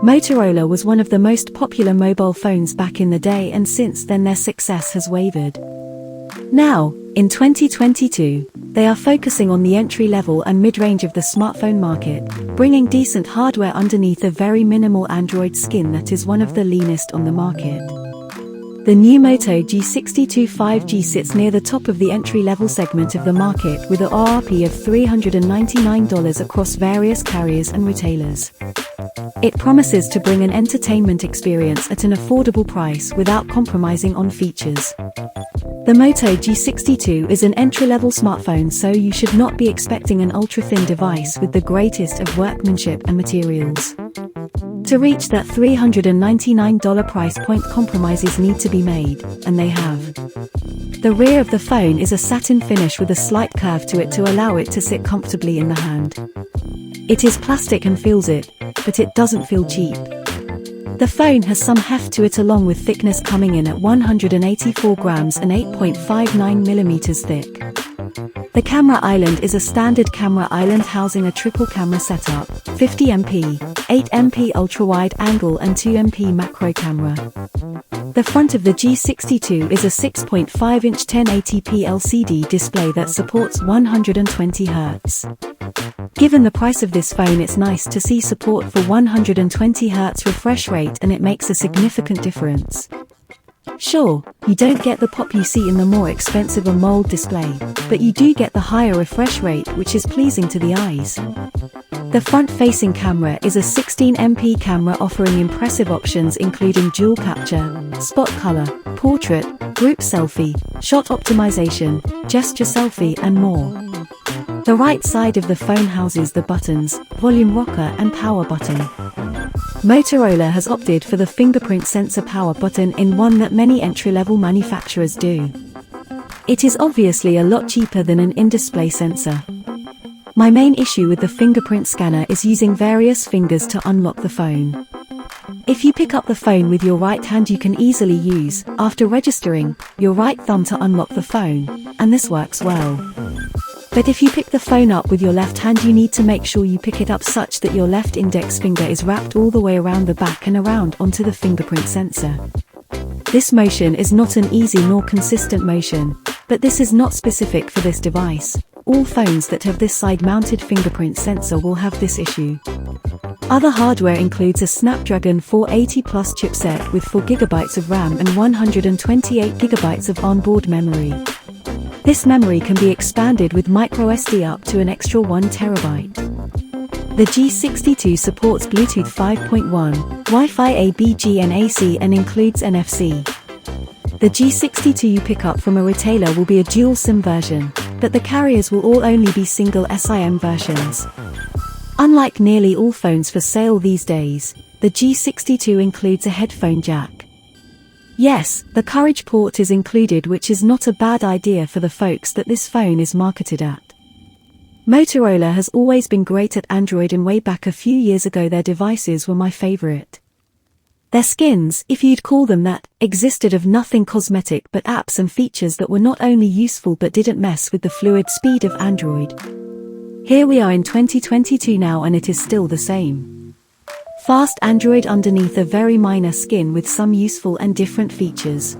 Motorola was one of the most popular mobile phones back in the day, and since then their success has wavered. Now, in 2022, they are focusing on the entry-level and mid-range of the smartphone market, bringing decent hardware underneath a very minimal Android skin that is one of the leanest on the market. The new Moto G62 5G sits near the top of the entry-level segment of the market with a RRP of $399 across various carriers and retailers. It promises to bring an entertainment experience at an affordable price without compromising on features. The Moto G62 is an entry-level smartphone, so you should not be expecting an ultra-thin device with the greatest of workmanship and materials. To reach that $399 price point, compromises need to be made, and they have. The rear of the phone is a satin finish with a slight curve to it to allow it to sit comfortably in the hand. It is plastic and feels it, but it doesn't feel cheap. The phone has some heft to it, along with thickness coming in at 184 grams and 8.59 millimeters thick. The camera island is a standard camera island housing a triple camera setup, 50MP, 8MP ultra-wide angle and 2MP macro camera. The front of the G62 is a 6.5-inch 1080p LCD display that supports 120 Hz. Given the price of this phone, it's nice to see support for 120 Hz refresh rate, and it makes a significant difference. Sure, you don't get the pop you see in the more expensive AMOLED display, but you do get the higher refresh rate, which is pleasing to the eyes. The front-facing camera is a 16MP camera offering impressive options including dual capture, spot color, portrait, group selfie, shot optimization, gesture selfie and more. The right side of the phone houses the buttons, volume rocker and power button. Motorola has opted for the fingerprint sensor power button in one that many entry-level manufacturers do. It is obviously a lot cheaper than an in-display sensor. My main issue with the fingerprint scanner is using various fingers to unlock the phone. If you pick up the phone with your right hand, you can easily use, after registering, your right thumb to unlock the phone, and this works well. But if you pick the phone up with your left hand, you need to make sure you pick it up such that your left index finger is wrapped all the way around the back and around onto the fingerprint sensor. This motion is not an easy nor consistent motion, but this is not specific for this device. All phones that have this side-mounted fingerprint sensor will have this issue. Other hardware includes a Snapdragon 480 Plus chipset with 4GB of RAM and 128GB of onboard memory. This memory can be expanded with microSD up to an extra 1TB. The G62 supports Bluetooth 5.1, Wi-Fi A, B, G and AC and includes NFC. The G62 you pick up from a retailer will be a dual SIM version, but the carriers will all only be single SIM versions. Unlike nearly all phones for sale these days, the G62 includes a headphone jack. Yes, the Courage port is included, which is not a bad idea for the folks that this phone is marketed at. Motorola has always been great at Android, and way back a few years ago their devices were my favorite. Their skins, if you'd call them that, existed of nothing cosmetic but apps and features that were not only useful but didn't mess with the fluid speed of Android. Here we are in 2022 now, and it is still the same. Fast Android underneath a very minor skin with some useful and different features.